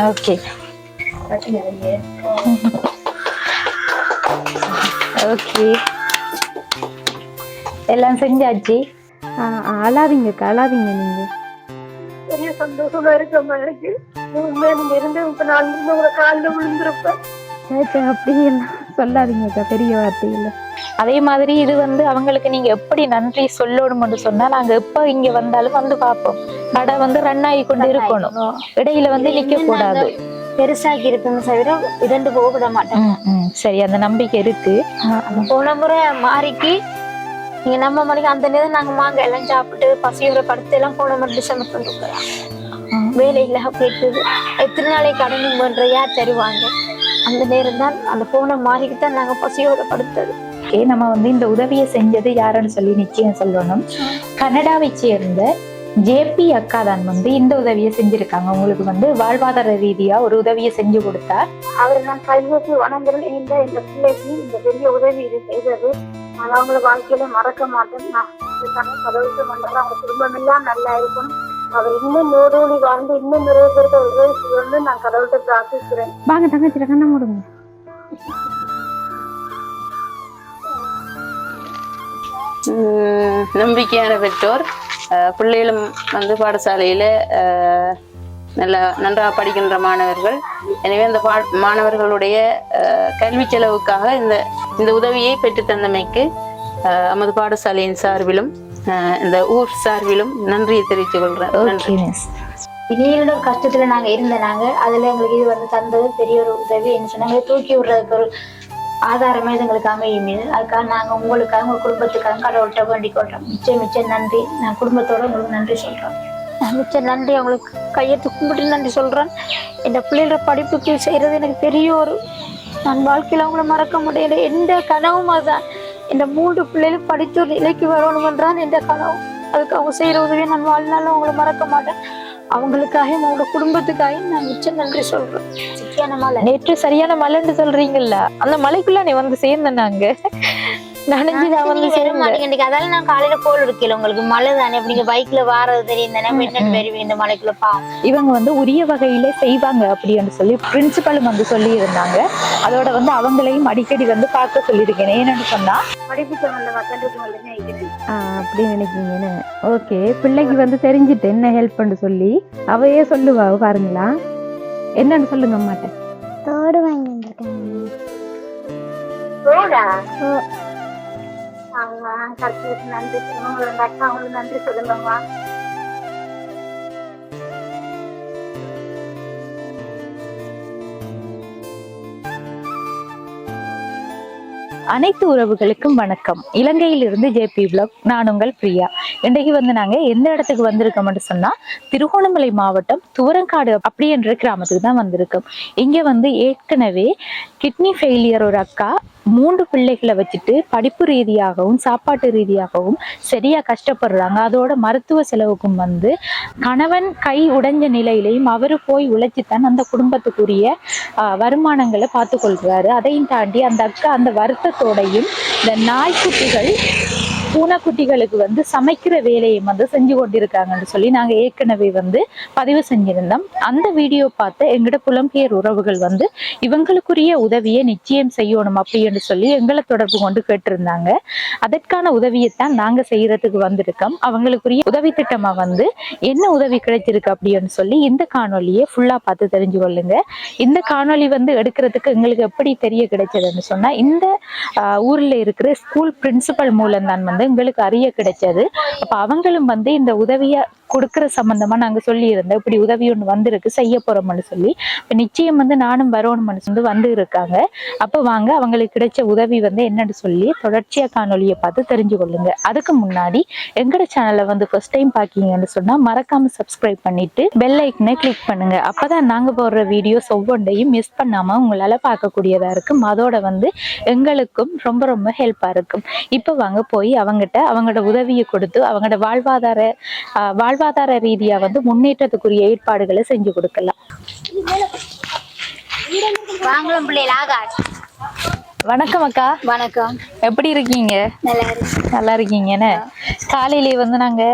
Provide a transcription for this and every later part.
Okay okay எல்லாம் செஞ்சாச்சு. அழாதீங்கக்கா, அழாதீங்க. நீங்க பெரிய சந்தோஷமா இருக்கமா இருக்கு. உண்மையா நீங்க இருந்து இப்ப நான் உங்களை காலில் விழுந்திருப்பேன். அப்படியெல்லாம் சொல்லாதீங்கக்கா, பெரிய வார்த்தை இல்லை. அதே மாதிரி இது வந்து அவங்களுக்கு நீங்க எப்படி நன்றி சொல்லணும்னு சொன்னா, நாங்க எப்ப இங்க வந்தாலும் வந்து பார்ப்போம். கடை வந்து ரன் ஆகி கொண்டு இருக்கணும், இடையில வந்து நிக்க கூடாது. பெருசாக்கி இருக்குன்னு தவிர இரண்டு போக விட மாட்டேன். சரி, அந்த நம்பிக்கை இருக்கு. போன முறை மாறிக்கு நீங்க நம்ம மணிக்கு அந்த நேரம் நாங்க மாங்க எல்லாம் சாப்பிட்டு பசியோட படுத்து எல்லாம் போன முறை டிசம்பர் பண்ணிருக்கிறோம். வேலையில போயிட்டு எத்தனை நாளைக்கு கடன் பண்ற யார் தருவாங்க? அந்த நேரம் தான் அந்த போன மாறிக்கு தான் நாங்க பசியோட படுத்தது. நம்ம வந்து இந்த உதவியை செஞ்சது யாருன்னு சொல்லி நிச்சயம் சொல்லணும். கனடாவை சேர்ந்த ஜேபி அக்கா தான் வந்து இந்த உதவியை செஞ்சிருக்காங்க. உங்களுக்கு வந்து வாழ்வாதார ரீதியா ஒரு உதவியை செஞ்சு கொடுத்தார். அவர் நான் கல்விக்கு வணங்குறேன். இந்த பிள்ளைக்கு இந்த பெரிய உதவி இது செய்தது நான் அவங்கள வாழ்க்கையில மறக்க மாட்டேன். நான் கடவுளுக்கு மண்டலம் அவங்க குடும்பம் எல்லாம் நல்லா இருக்கணும். அவர் இன்னும் நூறோடி வாழ்ந்து இன்னும் நிறைய பேருக்கு உதவி செய்யணும்னு நான் கடவுள்கிட்ட பிரார்த்திக்கிறேன். வாங்க தங்கச்சி, கண்ண மூடுங்க. நம்பிக்கையான பெற்றோர் பிள்ளைகளும் வந்து பாடசாலையில நன்றாக படிக்கின்ற மாணவர்கள். எனவே அந்த மாணவர்களுடைய கல்வி செலவுக்காக இந்த உதவியை பெற்றுத்தந்தமைக்கு நமது பாடசாலையின் சார்பிலும் இந்த ஊர் சார்பிலும் நன்றியை தெரிவித்துக் கொள்றேன். இனியோட கஷ்டத்துல நாங்க இருந்தனாங்க, அதுல எங்களுக்கு இது வந்து தந்தது பெரிய ஒரு உதவி. என்ன சொன்னாங்க, தூக்கி விடுறதுக்கு ஒரு ஆதாரமே எங்களுக்கு அமையும். அதுக்காக நாங்க உங்களுக்காக உங்க குடும்பத்துக்காக கடவுள்கிட்ட வேண்டிக் கொள்றோம். மிச்சம் நன்றி. நான் குடும்பத்தோட உங்களுக்கு நன்றி சொல்றேன். மிச்சம் நன்றி. அவங்களுக்கு கையெழுத்து கும்பிட்டு நன்றி சொல்றேன். இந்த பிள்ளைகளோட படிப்புக்கு செய்யறது எனக்கு பெரிய ஒரு, நான் வாழ்க்கையில அவங்கள மறக்க முடியல. எந்த கனவும் அதுதான். இந்த 3 பிள்ளைகளும் படித்து ஒரு நிலைக்கு வரணும்ன்றான் எந்த கனவும். அதுக்கு அவங்க செய்யற உதவியை நான் வாழ்நாளும் அவங்கள மறக்க மாட்டேன். அவங்களுக்காக அவங்களோட குடும்பத்துக்காக நான் மிச்சம் நன்றி சொல்றேன். சரியான மழை, நேற்று சரியான மழைன்னு சொல்றீங்கல்ல, அந்த மலைக்குள்ள நீ வந்து சேர்ந்தனாங்க நனைஞ்சு நான் வந்து சேர்ந்தேன். அதால நான் காலையில போல் இருக்கல. உங்களுக்கு மழை தானே, நீங்க பைக்ல வாரது தெரியும் தானே, இந்த மலைக்குள்ள இவங்க வந்து உரிய வகையில செய்வாங்க அப்படின்னு சொல்லி பிரின்சிபலும் வந்து சொல்லி இருந்தாங்க. அதோட வந்து அவங்களையும் அடிக்கடி வந்து பார்க்க சொல்லியிருக்கேன். என்னன்னு சொன்னா படிப்பு சம்பந்தமா அப்படி நினைக்கிறீங்கன்னு. ஓகே, பிள்ளைக்கு வந்து தெரிஞ்சுட்டு என்ன ஹெல்ப் பண்ண சொல்லி அவையே சொல்லுவா. பாருங்களா, என்னன்னு சொல்லுங்க. அம்மாட்ட தோடு வாங்கி வந்திருக்காங்க. நன்றி சொல்லுங்க. அக்கா அவங்களுக்கு நன்றி சொல்லுங்கம்மா. அனைத்து உறவுகளுக்கும் வணக்கம். இலங்கையிலிருந்து ஜேபி விளாக். நான் உங்கள் பிரியா. இன்றைக்கு வந்து நாங்க எந்த இடத்துக்கு வந்திருக்கோம்னு சொன்னா, திருகோணமலை மாவட்டம் துவரங்காடு அப்படி என்ற கிராமத்துக்கு தான் வந்திருக்கோம். இங்க வந்து ஏற்கனவே கிட்னி ஃபெயிலியர் ஒரு அக்கா 3 பிள்ளைகளை வச்சுட்டு படிப்பு ரீதியாகவும் சாப்பாட்டு ரீதியாகவும் சரியா கஷ்டப்படுறாங்க. அதோட மருத்துவ செலவுக்கும் வந்து கணவன் கை உடைஞ்ச நிலையிலையும் அவரு போய் உழைச்சித்தான் அந்த குடும்பத்துக்குரிய வருமானங்களை பார்த்து கொள்றாரு. அதையும் தாண்டி அந்த அக்கா அந்த வருத்தத்தோடையும் இந்த நாய்க்குட்டிகள் பூனைக்குட்டிகளுக்கு வந்து சமைக்கிற வேலையை வந்து செஞ்சு கொண்டிருக்காங்கன்னு சொல்லி நாங்க ஏற்கனவே வந்து பதிவு செஞ்சிருந்தோம். அந்த வீடியோ பார்த்து எங்கட புலம்பெயர் உறவுகள் வந்து இவங்களுக்குரிய உதவியை நிச்சயம் செய்யணும் அப்படின்னு சொல்லி எங்களை தொடர்பு கொண்டு கேட்டிருந்தாங்க. அதற்கான உதவியைத்தான் நாங்க செய்யறதுக்கு வந்திருக்கோம். அவங்களுக்குரிய உதவி திட்டமா வந்து என்ன உதவி கிடைச்சிருக்கு அப்படின்னு சொல்லி இந்த காணொலியை ஃபுல்லா பார்த்து தெரிஞ்சு கொள்ளுங்க. இந்த காணொலி வந்து எடுக்கிறதுக்கு எங்களுக்கு எப்படி தெரிய கிடைச்சதுன்னு சொன்னா, இந்த ஊர்ல இருக்கிற ஸ்கூல் பிரின்சிபல் மூலம் தான் வந்து எங்களுக்கு அறிய கிடைச்சது. அப்ப அவங்களும் வந்து இந்த உதவிய கொடுக்கற சம்பந்தமா நாங்க சொல்லி இருந்தோம், இப்படி உதவி ஒண்ணு வந்திருக்கு செய்ய போறோம்னு சொல்லி. இப்ப நிச்சயம் வந்து நானும் வரணும்னு சொல்லி வந்து இருக்காங்க. அப்ப வாங்க அவங்களுக்கு கிடைச்ச உதவி வந்து என்னன்னு சொல்லி தொடர்ச்சியா காணொலியை பார்த்து தெரிஞ்சு கொள்ளுங்க. அதுக்கு முன்னாடி எங்கட சேனலை வந்து ஃபர்ஸ்ட் டைம் பாக்கீங்கன்னு சொன்னா மறக்காம சப்ஸ்கிரைப் பண்ணிட்டு பெல் ஐக்கனை கிளிக் பண்ணுங்க. அப்பதான் நாங்க போடுற வீடியோஸ் ஒவ்வொன்றையும் மிஸ் பண்ணாம உங்களால பார்க்கக்கூடியதா இருக்கும். அதோட வந்து எங்களுக்கும் ரொம்ப ரொம்ப ஹெல்ப்பா இருக்கும். இப்ப வாங்க போய் அவங்களோட உதவியை கொடுத்து அவங்களோட வாழ்வாதார ரீதியா வந்து முன்னேற்றத்துக்குரிய ஏற்பாடுகளை செஞ்சு கொடுக்கலாம். வணக்கம் அக்கா. வணக்கம். எப்படி இருக்கீங்க? நல்லா இருக்கீங்கன்னு காலையிலேயே வந்து நாங்க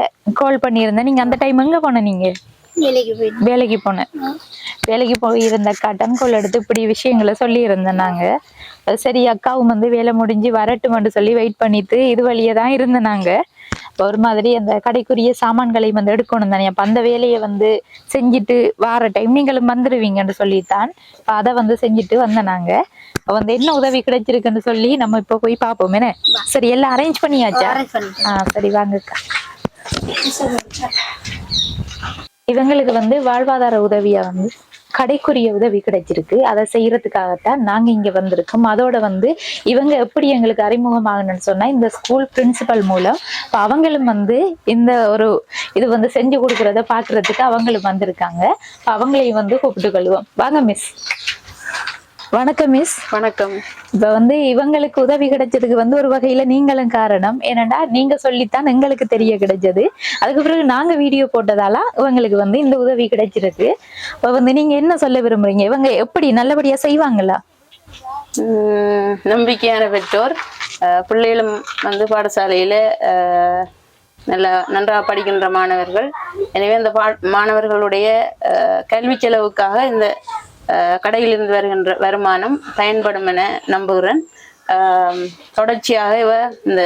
கால் பண்ணியிருந்தேன். நீங்க அந்த டைம் எங்க போனீங்க? வேலைக்கு போயிட்டு வேலைக்கு போனேன். வேலைக்கு போய் இருந்த கடன் கொள் எடுத்து இப்படி விஷயங்களை சொல்லி இருந்தேன் நாங்க. சரி அக்காவும் வந்து வேலை முடிஞ்சு வரட்டும்னு சொல்லி வெயிட் பண்ணிட்டு இது வழியே தான் இருந்தேன் நாங்க. ஒரு மாதிரி அந்த கடைக்குரிய சாமான்களை வந்து எடுக்கணும் தானே, அப்ப அந்த வேலையை வந்து செஞ்சுட்டு வார டைம் நீங்களும் வந்துருவீங்கன்னு சொல்லித்தான் இப்ப அதை வந்து செஞ்சுட்டு வந்தேன் நாங்க. வந்து என்ன உதவி கிடைச்சிருக்குன்னு சொல்லி நம்ம இப்ப போய் பார்ப்போம். என்ன சரி எல்லாம் அரேஞ்ச் பண்ணியாச்சா? சரி வாங்கக்கா. இவங்களுக்கு வந்து வாழ்வாதார உதவியா வந்து கடைக்குரிய உதவி கிடைச்சிருக்கு. அதை செய்யறதுக்காகத்தான் நாங்க இங்க வந்திருக்கோம். அதோட வந்து இவங்க எப்படி எங்களுக்கு அறிமுகமாகணும்னு சொன்னா இந்த ஸ்கூல் பிரின்சிபல் மூலம் அவங்களும் வந்து இந்த ஒரு இது வந்து செஞ்சு கொடுக்கறத பாக்குறதுக்கு அவங்களும் வந்திருக்காங்க. அவங்களையும் வந்து கூப்பிட்டு கொள்வோம். வாங்க மிஸ். வணக்கம் மிஸ். வணக்கம். இப்ப வந்து இவங்களுக்கு உதவி கிடைச்சதுக்கு வந்து ஒரு வகையில நீங்களும் காரணம். ஏனண்டா நீங்க சொல்லித்தான் எங்களுக்கு தெரிய கிடைச்சது. அதுக்கு பிறகு நாங்க வீடியோ போட்டதால இவங்களுக்கு வந்து இந்த உதவி கிடைச்சிருக்கு. இப்ப வந்து நீங்க என்ன சொல்ல விரும்புறீங்க? இவங்க எப்படி நல்லபடியா செய்வாங்களா? நம்பிக்கையான பெற்றோர். பிள்ளைகளும் வந்து பாடசாலையில நன்றாக படிக்கின்ற மாணவர்கள். எனவே அந்த மாணவர்களுடைய கல்வி செலவுக்காக இந்த கடையிலிருந்து வருகின்ற வருமானம் பயன்படும் என நம்புகிறேன். தொடர்ச்சியாக இவ இந்த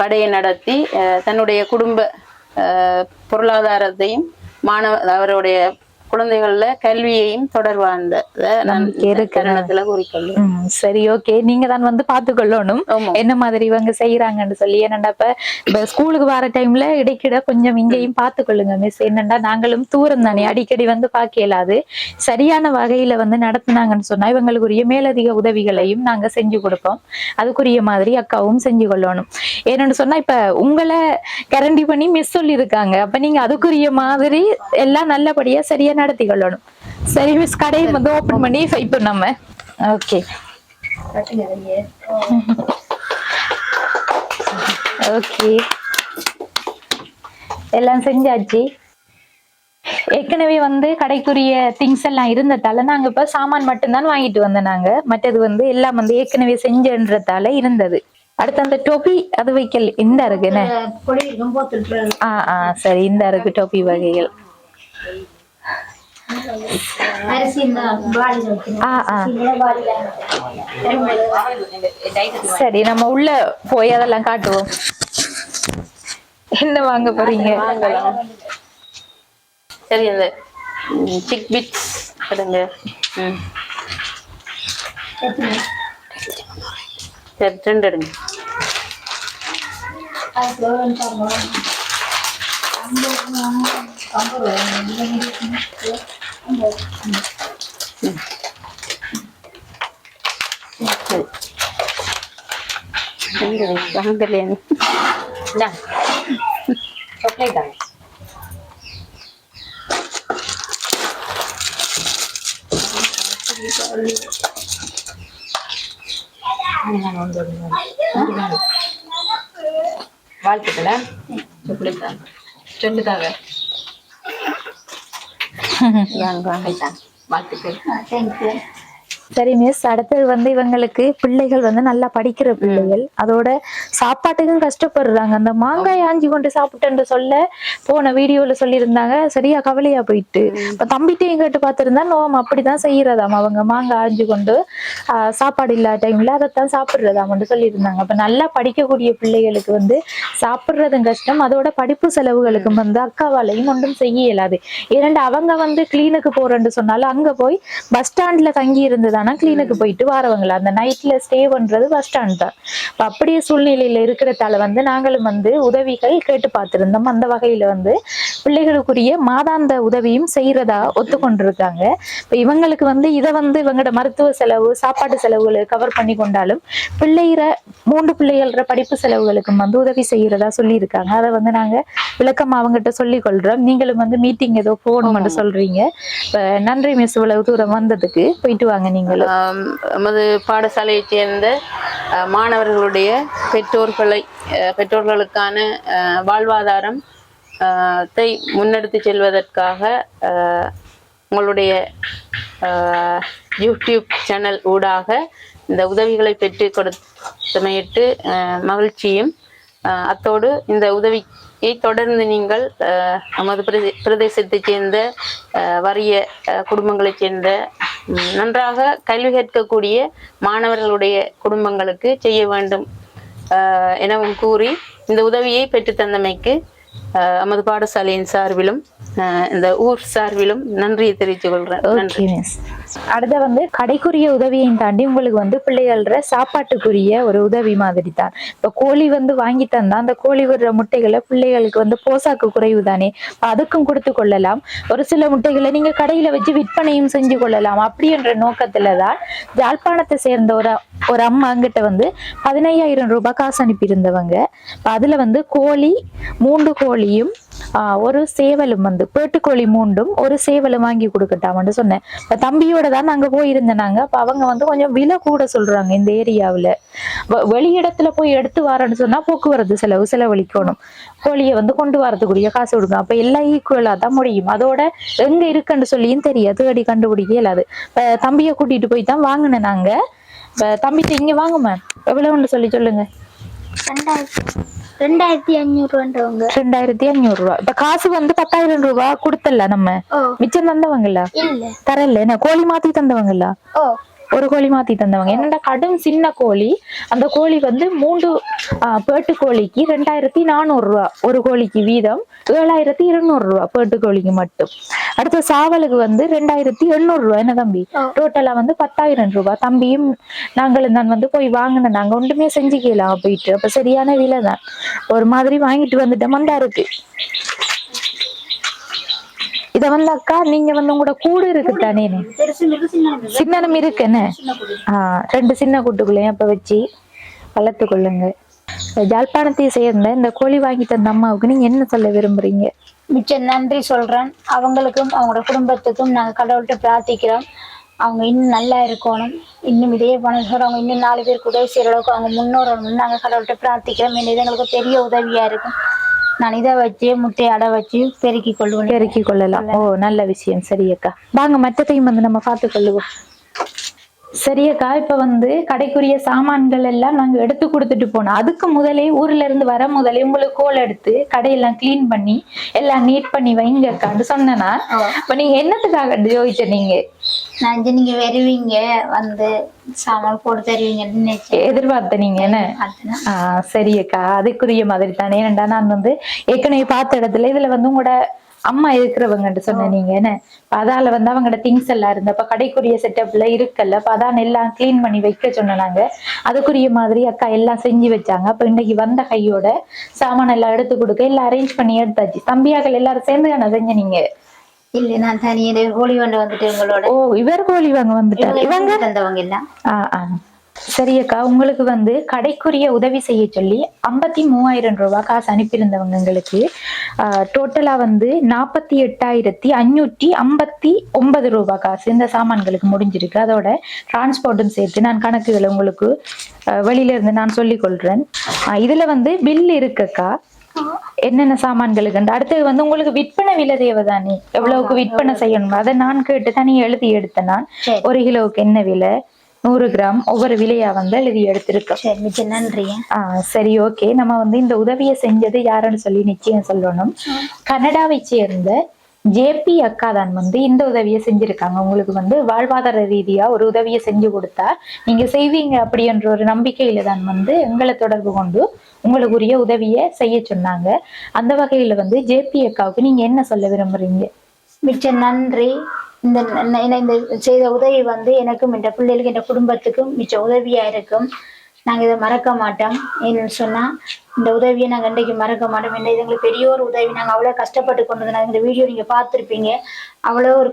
கடையை நடத்தி தன்னுடைய குடும்ப பொருளாதாரத்தையும் அவருடைய குழந்தைகள்ல கல்வியையும் தொடர்வாந்த தருணத்துல குறிக்கொள்ளும். சரி ஓகே. நீங்க தான் வந்து பாத்துக்கொள்ளணும் என்ன மாதிரி இவங்க செய்யறாங்கன்னு சொல்லி. என்னண்டா இப்ப ஸ்கூலுக்கு வர டைம்ல இடைக்கிட கொஞ்சம் இங்கேயும் பாத்துக்கொள்ளுங்க மிஸ். என்னண்டா நாங்களும் தூரம் தானே, அடிக்கடி வந்து பாக்க இயலாது. சரியான வகையில வந்து நடத்துனாங்கன்னு சொன்னா இவங்களுக்குரிய மேலதிக உதவிகளையும் நாங்க செஞ்சு கொடுப்போம். அதுக்குரிய மாதிரி அக்காவும் செஞ்சு கொள்ளணும். ஏன்னு சொன்னா இப்ப உங்களை கரண்டி பண்ணி மிஸ் சொல்லி இருக்காங்க. அப்ப நீங்க அதுக்குரிய மாதிரி எல்லாம் நல்லபடியா சரியா நடத்தி கொள்ளணும். சரி மிஸ், கடையை வந்து ஓபன் பண்ணி இப்போ நம்ம ஓகே ஓகே எல்லாம் செஞ்சாச்சு. ஏற்கனவே வந்து கடைக்குரிய திங்ஸ் எல்லாம் இருந்ததால நாங்க இப்ப சாமான் மட்டும்தான் வாங்கிட்டு வந்தோம் நாங்க. மற்றது வந்து எல்லாம் வந்து ஏற்கனவே செஞ்சன்றதால இருந்தது. அடுத்து அந்த டோப்பி அது வைக்கல் இந்த இருக்குன்னு சரி இந்த இருக்கு டோப்பி வகைகள். சரி நம்ம உள்ள போய் அதெல்லாம் காட்டுவோம். என்ன வாங்க போறீங்க? சரி அந்த சிக் பிட்ஸ் எடுங்க. சரி 2 எடுங்க. வாழ்த்துக்களா சொல்லுதாங்க. வாழ்த்துக்கள். சரி மிஸ், அடுத்தது வந்து இவங்களுக்கு பிள்ளைகள் வந்து நல்லா படிக்கிற பிள்ளைகள், அதோட சாப்பாட்டுக்கும் கஷ்டப்படுறாங்க. அந்த மாங்காய் ஆஞ்சி கொண்டு சாப்பிட்டேன்னு சொல்ல போன வீடியோல சொல்லியிருந்தாங்க. சரியா கவலையா போயிட்டு இப்ப தம்பிட்டையும் கேட்டு பார்த்திருந்தா நோம் அப்படிதான் செய்யறதாம். அவங்க மாங்காய் ஆஞ்சி கொண்டு சாப்பாடு இல்லாத டைம்ல அதைத்தான் சாப்பிடுறதாம்னு சொல்லியிருந்தாங்க. அப்ப நல்லா படிக்கக்கூடிய பிள்ளைகளுக்கு வந்து சாப்பிடுறதும் கஷ்டம், அதோட படிப்பு செலவுகளுக்கும் வந்து அக்காவாலையும் ஒன்றும் செய்ய இயலாது. ஏனென்று அவங்க வந்து கிளீனுக்கு போறேன்னு சொன்னாலும் அங்க போய் பஸ் ஸ்டாண்ட்ல தங்கி இருந்தது கிளீனுக்கு போயிட்டு வரவங்களா அந்த நைட்ல ஸ்டே பண்றது பஸ் ஸ்டாண்ட் தான். அப்படியே சூழ்நிலையில இருக்கிறதால வந்து நாங்களும் வந்து உதவிகள் கேட்டு பார்த்திருந்தோம். அந்த வகையில வந்து பிள்ளைகளுக்குரிய மாதாந்த உதவியும் செய்யறதா ஒத்துக்கொண்டிருக்காங்க. இப்ப இவங்களுக்கு வந்து இதை வந்து இவங்களோட மருத்துவ செலவு சாப்பாட்டு செலவுகளை கவர் பண்ணி கொண்டாலும் 3 பிள்ளைகள படிப்பு செலவுகளுக்கும் வந்து உதவி செய்யறதா சொல்லி இருக்காங்க. அதை வந்து நாங்க விளக்கமா அவங்ககிட்ட சொல்லி கொள்றோம். நீங்களும் வந்து மீட்டிங் ஏதோ போகணும்னு சொல்றீங்க. நன்றி மிஸ், இவ்வளவு தூரம் வந்ததுக்கு. போயிட்டு வாங்க. நீங்களும் நமது பாடசாலையை சேர்ந்த மாணவர்களுடைய பெற்றோர்களுக்கான வாழ்வாதாரம் முன்னெடுத்து செல்வதற்காக உங்களுடைய யூடியூப் சேனல் ஊடாக இந்த உதவிகளை பெற்று கொடுத்தமையிட்டு மகிழ்ச்சியும், அத்தோடு இந்த உதவி நிகழ்ச்சியை தொடர்ந்து நீங்கள் நமது பிரதேசத்தைச் சேர்ந்த வறிய குடும்பங்களைச் சேர்ந்த நன்றாக கல்வி கற்கக்கூடிய மாணவர்களுடைய குடும்பங்களுக்கு செய்ய வேண்டும் எனவும் கூறி இந்த உதவியை பெற்றுத்தந்தமைக்கு நமது பாடசாலையின் சார்பிலும் இந்த ஊர் சார்பிலும் நன்றியை தெரிவித்துக் கொள்றேன். அடுத்த வந்து கடைக்குரிய உதவியையும் தாண்டி உங்களுக்கு வந்து பிள்ளைகள சாப்பாட்டுக்குரிய ஒரு உதவி மாதிரி தான். இப்ப கோழி வந்து வாங்கி தந்தா அந்த கோழி விடுற முட்டைகளை பிள்ளைகளுக்கு வந்து போசாக்கு குறைவு தானே, அதுக்கும் கொடுத்து கொள்ளலாம். ஒரு சில முட்டைகளை நீங்க கடையில வச்சு விற்பனையும் செஞ்சு கொள்ளலாம். அப்படின்ற நோக்கத்துலதான் யாழ்ப்பாணத்தை சேர்ந்த ஒரு அம்மா அங்கிட்ட வந்து 15,000 ரூபாய் காசு அனுப்பி இருந்தவங்க. அதுல வந்து கோழி 3 கோழியும் ஒரு சேவலும் வந்து பேட்டுக்கோழி 3ம் ஒரு சேவலும் வாங்கி கொடுக்கட்டாமன்னு சொன்னேன். இப்ப தம்பியோட தான் நாங்க போயிருந்தேனாங்க. அப்ப அவங்க வந்து கொஞ்சம் விலை கூட சொல்றாங்க. இந்த ஏரியாவுல வெளியிடத்துல போய் எடுத்து வரேன்னு சொன்னா போக்குவரத்து செலவழிக்கணும். கோழியை வந்து கொண்டு வரதுக்குரிய காசு கொடுக்கும். அப்ப எல்லாம் ஈக்குவலா தான் முடியும். அதோட எங்க இருக்குன்னு சொல்லியும் தெரியாது, தேடி கண்டுபிடிக்க இயலாது. தம்பியை கூட்டிட்டு போய் தான் வாங்கினேன் நாங்க. தம்பிட்டு இங்க வாங்குமா எவ்வளவுன்னு சொல்லுங்க. 2,500 2,500 ரூபாய். இப்ப காசு வந்து 10,000 ரூபாய் கொடுத்தல நம்ம மிச்சம் தந்தவங்களா தரல. என்ன கோழி மாத்தி தந்தவங்களா? ஒரு கோழி மாத்தி தந்தவங்க. என்னடா கடும் சின்ன கோழி. அந்த கோழி வந்து 3 பேட்டு கோழிக்கு 2,400 ரூபாய் ஒரு கோழிக்கு வீதம், 7,200 ரூபாய் பேட்டு கோழிக்கு மட்டும். அடுத்த சாவலுக்கு வந்து 2,800 ரூபாய். என்ன தம்பி டோட்டலா வந்து 10,000 ரூபாய். தம்பியும் நாங்களும் தான் வந்து போய் வாங்கினேன். நாங்க ஒன்றுமே செஞ்சுக்கலாம் போயிட்டு. அப்ப சரியான விலை தான். ஒரு மாதிரி வாங்கிட்டு வந்துட்டோம். மந்தா இருக்கு. இத வந்து அக்கா நீங்க வந்து உங்களோட கூடு இருக்கு தானே, சின்னம் இருக்குன்னு 2 சின்ன கூட்டுக்குள்ளேயும் அப்ப வச்சு வளர்த்து கொள்ளுங்க. யாழ்ப்பாணத்தை சேர்ந்த இந்த கோழி வாங்கி தந்த அம்மாவுக்கு நீங்க என்ன சொல்ல விரும்புறீங்க? மிச்சம் நன்றி சொல்றேன். அவங்களுக்கும் அவங்களோட குடும்பத்துக்கும் நாங்க கடவுள்கிட்ட பிரார்த்திக்கிறோம். அவங்க இன்னும் நல்லா இருக்கணும். இன்னும் இதே பணம் அவங்க இன்னும் 4 பேருக்கு உதவி செய்யற அளவுக்கு அவங்க முன்னோரணும். நாங்க கடவுள்கிட்ட பிரார்த்திக்கிறோம். இது எங்களுக்கு பெரிய உதவியா இருக்கும். நான் இதை வச்சு முட்டையை அடை வச்சு பெருக்கிக் கொள்ளலாம். ஓ நல்ல விஷயம். சரியக்கா வாங்க மற்றதையும் வந்து நம்ம பார்த்து கொள்ளுவோம். சரியக்கா இப்ப வந்து கடைக்குரிய சாமான்கள் எல்லாம் நாங்க எடுத்து கொடுத்துட்டு போனோம். அதுக்கு முதலே ஊர்ல இருந்து வர முதலே உங்களுக்கு கோல் எடுத்து கடையெல்லாம் கிளீன் பண்ணி எல்லாம் நீட் பண்ணி வைங்கக்கான்னு சொன்னா, இப்ப நீங்க என்னத்துக்காக யோசிச்ச? நீங்க வருவீங்க வந்து சாமான் போட்டு தருவீங்கன்னு எதிர்பார்த்த நீங்க என்ன? சரியக்கா அதுக்குரிய மாதிரி தானே. ஏன்டா நான் வந்து ஏற்கனவே பார்த்த இடத்துல இதுல வந்து உங்களோட அம்மா இருக்கிறவங்கன்னு சொன்ன நீங்க என்ன, அதால வந்து அவங்களோட திங்ஸ் எல்லாம் இருந்தப்ப கடைக்குரிய செட்டப்ல இருக்கல. அதான் எல்லாம் கிளீன் பண்ணி வைக்க சொன்னாங்க. அதுக்குரிய மாதிரி அக்கா எல்லாம் செஞ்சு வச்சாங்க. அப்ப இன்னைக்கு வந்த கையோட சாமான் எல்லாம் எடுத்து கொடுக்க எல்லாம் அரேஞ்ச் பண்ணி எடுத்தாச்சு. தம்பியாக்கள் எல்லாரும் சேர்ந்து தானே செஞ்ச நீங்க? இல்ல நான் தனியே கோழி வாங்க வந்துட்டு உங்களோட. ஓ இவர் கோழி வாங்க வந்துட்டாங்க. இவங்க தந்தவங்க எல்லாம். சரியக்கா உங்களுக்கு வந்து கடைக்குரிய உதவி செய்ய சொல்லி 53,000 ரூபாய் காசு அனுப்பியிருந்தவங்க எங்களுக்கு. டோட்டலா வந்து 48,559 ரூபாய் காசு இந்த சாமான்களுக்கு முடிஞ்சிருக்கு. அதோட டிரான்ஸ்போர்ட்டும் சேர்த்து நான் கணக்குகளை உங்களுக்கு வெளியில இருந்து நான் சொல்லிக் கொள்றேன். இதுல வந்து பில் இருக்குக்கா என்னென்ன சாமான்களுக்கு. அடுத்தது வந்து உங்களுக்கு விற்பனை விலை தேவைதானே, எவ்வளவுக்கு விற்பனை செய்யணும் அதை நான் கேட்டு தனி எழுதி எடுத்தேன். நான் 1 கிலோவுக்கு என்ன விலை, 100 கிராம் ஒவ்வொரு விலையா வந்து எழுதி எடுத்திருக்கோம். நன்றி. சரி ஓகே. நம்ம வந்து இந்த உதவியை செஞ்சது யாருன்னு சொல்லி நிச்சயம் சொல்லணும். கனடாவை சேர்ந்த JP அக்கா தான் வந்து இந்த உதவியை செஞ்சிருக்காங்க. உங்களுக்கு வந்து வாழ்வாதார ரீதியா ஒரு உதவியை செஞ்சு கொடுத்தா நீங்க செய்வீங்க அப்படின்ற ஒரு நம்பிக்கையில தான் வந்து எங்களை தொடர்பு கொண்டு உங்களுக்குரிய உதவியை செய்ய சொன்னாங்க. அந்த வகையில வந்து JP அக்காவுக்கு நீங்க என்ன சொல்ல விரும்புறீங்க? மிச்ச நன்றி. இந்த செய்த உதவி வந்து எனக்கும் என் பிள்ளைகளுக்கு என் குடும்பத்துக்கும் மிச்ச உதவியா இருக்கும். நாங்க இதை மறக்க மாட்டோம். ஏன்னு சொன்னா இந்த உதவியை நாங்க இன்றைக்கு மறக்க மாட்டோம். இது எங்களுக்கு பெரிய ஒரு உதவி. நாங்க அவ்வளவு கஷ்டப்பட்டு கொண்டு வந்தோம். இந்த வீடியோ நீங்க பார்த்திருப்பீங்க. அவ்வளவு ஒரு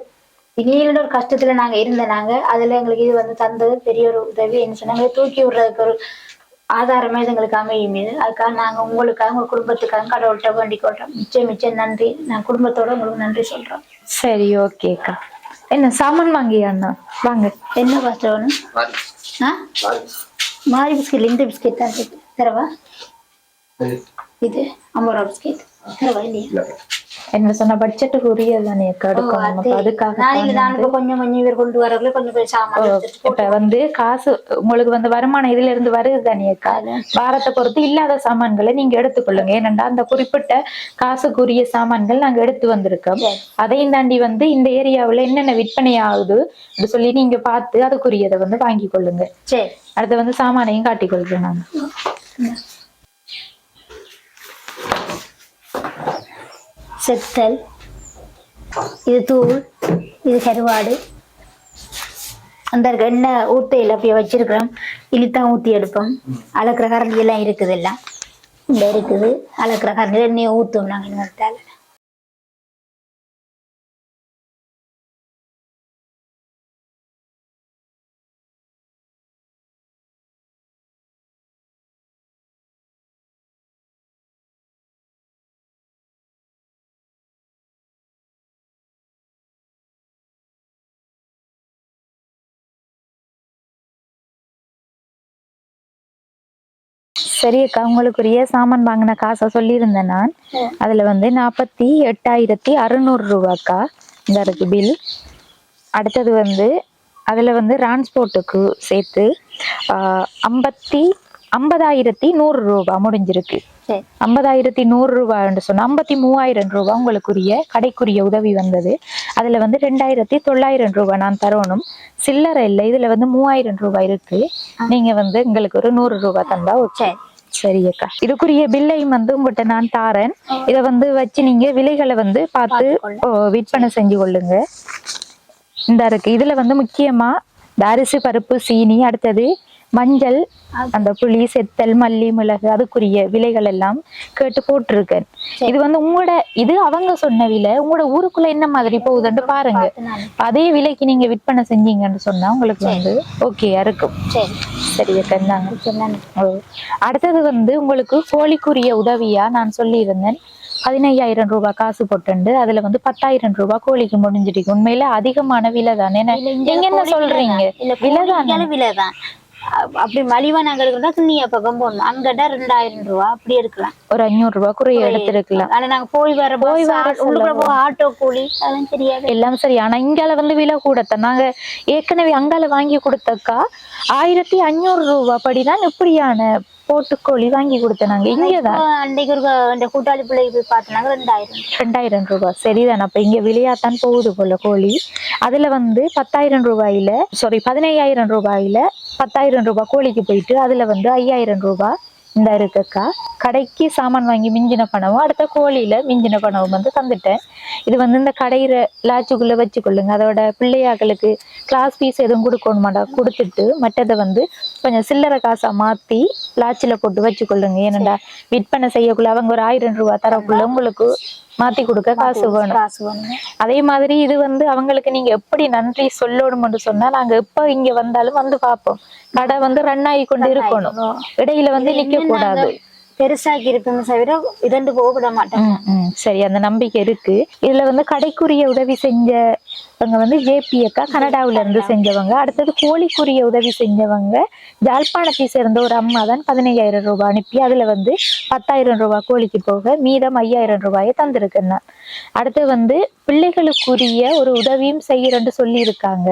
இனியில ஒரு கஷ்டத்துல நாங்க இருந்தனாங்க. அதுல எங்களுக்கு இது வந்து தந்தது பெரிய ஒரு உதவி. என்ன சொன்னாங்க தூக்கி விடுறதுக்கு ஒரு ஆதாரமா இது எங்களுக்கு அமையும். இது அதுக்காக நாங்க உங்களுக்காக உங்க குடும்பத்துக்காக கடவுள்கிட்ட வேண்டிக் கொள்றோம். மிச்சம் நன்றி. நான் குடும்பத்தோட உங்களுக்கு நன்றி சொல்றோம். சரி ஓகேக்கா. என்ன சாமான் வாங்கியா அண்ணா? வாங்க. என்ன பாஸ்டர் மாரி பிஸ்கெட், இந்த பிஸ்கெட் தான் தரவா? இது 50 ரூபா பிஸ்கெட் தரவா இல்லையா? என்ன சொன்ன பட்ஜெட்டுக்கு உரியதானே எடுக்கணும் நமக்கு. அதுக்காக நான் இப்ப கொஞ்சம் கொஞ்சம் இவர் கொண்டு வரக்குள்ள கொஞ்சம் கொஞ்சம் சாமான் எடுத்துட்டு இப்ப வந்து காசு உங்களுக்கு வந்து வருமானம் இதுல இருந்து வருது தானேக்கா, வாரத்தை பொறுத்து இல்லாத சாமான்களை நீங்க எடுத்துக்கொள்ளுங்க. ஏனென்றா அந்த குறிப்பிட்ட காசுக்குரிய சாமான்கள் நாங்க எடுத்து வந்திருக்கோம். அதையும் தாண்டி வந்து இந்த ஏரியாவுல என்னென்ன விற்பனை ஆகுது சொல்லி நீங்க பார்த்து அதுக்குரியதை வந்து வாங்கி கொள்ளுங்க. சரி, அடுத்து வந்து சாமானையும் காட்டிக்கொள்றேன் நான். செத்தல், இது தூள், இது கருவாடு, அந்த எண்ணெய் ஊத்தையில் அப்படியே வச்சிருக்கிறோம். இனித்தான் ஊற்றி எடுப்போம். அளக்கிற கரண்டி எல்லாம் இருக்குது, எல்லாம் இந்த இருக்குது. அளக்கிற கரண்டி எண்ணெயை ஊற்றுவோம் நாங்கள் இன்னொருத்தால. சரி அக்கா, உங்களுக்குரிய சாமான் வாங்கின காசை சொல்லியிருந்தேன் நான். அதுல வந்து 48,600 ரூபாக்கா இந்த இருக்கு பில். அடுத்தது வந்து அதுல வந்து டிரான்ஸ்போர்ட்டுக்கு சேர்த்து 50,100 ரூபாய் முடிஞ்சிருக்கு. 50,100 ரூபாய்ன்னு சொன்னா 53,000 ரூபாய் உங்களுக்குரிய கடைக்குரிய உதவி வந்தது. அதுல வந்து 2,900 ரூபாய் நான் தரணும். சில்லறை இல்லை, இதுல வந்து 3,000 ரூபாய் இருக்கு. நீங்க வந்து உங்களுக்கு ஒரு 100 ரூபாய் தந்தா ஓகே. சரி அக்கா, இதுக்குரிய பில்லையும் வந்து உங்கள்கிட்ட நான் தாரேன். இதை வந்து வச்சு நீங்க விலைகளை வந்து பார்த்து விற்பனை செஞ்சு கொள்ளுங்க. இந்த இருக்கு. இதுல வந்து முக்கியமா அரிசி, பருப்பு, சீனி, அடுத்தது மஞ்சள், அந்த புளி, செத்தல், மல்லி, மிளகு அதுக்குரிய விலைகள் எல்லாம் கேட்டு போட்டிருக்கேன். இது வந்து உங்களோட இது அவங்க சொன்ன விலை. உங்களோட ஊருக்குள்ள என்ன மாதிரி போகுதுன்னு பாருங்க. அதே விலைக்கு நீங்க விற்பனை செஞ்சீங்கன்னு சொன்னா உங்களுக்கு வந்து ஓகேயா இருக்கும். சரியா கந்தாங்க. அடுத்தது வந்து உங்களுக்கு கோழிக்குரிய உதவியா நான் சொல்லியிருந்தேன். 15,000 ரூபாய் காசு போட்டு அதுல வந்து 10,000 ரூபாய் கோழிக்கு முடிஞ்சிருக்கு. உண்மையில அதிகமான விலை தானே. நீங்க என்ன சொல்றீங்க? விலைதான் அப்படி மலிவா நாங்க எடுக்கிறதா துணியா பக்கம் போடணும். அங்கடா 2,000 ரூபாய் அப்படி எடுக்கலாம். ஒரு 500 ரூபாய் குறைய எடுத்துருக்கலாம். ஆனா நாங்க போய் வர உள்ளுக்குள்ள போக ஆட்டோ கூலி அதெல்லாம் தெரியாது, எல்லாம் சரி. ஆனா இங்கால வந்து விலை கூடத்தான். நாங்க ஏற்கனவே அங்கால வாங்கி கொடுத்தக்கா 1,500 ரூபாய் படிதான் இப்படியான போட்டுக்கோழி வாங்கி கொடுத்தேன். நாங்க இங்கதான் அன்றைக்கு ஒரு கூட்டாளி பிள்ளைக்கு போய் பார்த்தனாங்க 2,000 ரூபாய். சரிதான். அப்ப இங்க விலையாத்தான் போகுது போல கோழி. அதுல வந்து 10,000 ரூபாயில 15,000 ரூபாயில 10,000 ரூபாய் கோழிக்கு போயிட்டு அதுல வந்து 5,000 ரூபாய் இந்த இருக்கக்கா. கடைக்கு சாமான் வாங்கி மிஞ்சின பணமும் அடுத்த கோழியில மிஞ்சின பணமும் வந்து தந்துட்டேன். இது வந்து இந்த கடையிற லாச்சுக்குள்ள வச்சுக்கொள்ளுங்க. அதோட பிள்ளையாக்களுக்கு கிளாஸ் ஃபீஸ் எதுவும் கொடுக்கணுமாடா கொடுத்துட்டு மற்றதை வந்து கொஞ்சம் சில்லறை காசா மாத்தி லாச்சில போட்டு வச்சுக்கொள்ளுங்க. ஏனண்டா விற்பனை செய்யக்குள்ள அவங்க ஒரு 1,000 ரூபாய் தரக்குள்ள உங்களுக்கு மாத்தி கொடுக்க காசு வேணும். அதே மாதிரி இது வந்து அவங்களுக்கு நீங்க எப்படி நன்றி சொல்லணும்னு சொன்னா நாங்க எப்ப இங்க வந்தாலும் வந்து பார்ப்போம். கடை வந்து ரன் ஆகி கொண்டு இருக்கணும், இடையில வந்து நிக்க கூடாது. பெருசாக்கி இருப்பேன் தவிர இரண்டு போக விட மாட்டேன். சரி, அந்த நம்பிக்கை இருக்கு. இதுல வந்து கடைக்குரிய உதவி செஞ்சவங்க வந்து ஜேபி அக்கா கனடாவில இருந்து செஞ்சவங்க. அடுத்தது கோழிக்குரிய உதவி செஞ்சவங்க ஜாழ்ப்பாணத்தை சேர்ந்த ஒரு அம்மா தான் 15,000 ரூபாய் அனுப்பி அதுல வந்து 10,000 ரூபாய் கோழிக்கு போக மீதம் 5,000 ரூபாயை தந்திருக்கேன் நான். அடுத்து வந்து பிள்ளைகளுக்குரிய ஒரு உதவியும் செய்யறேன்னு சொல்லி இருக்காங்க.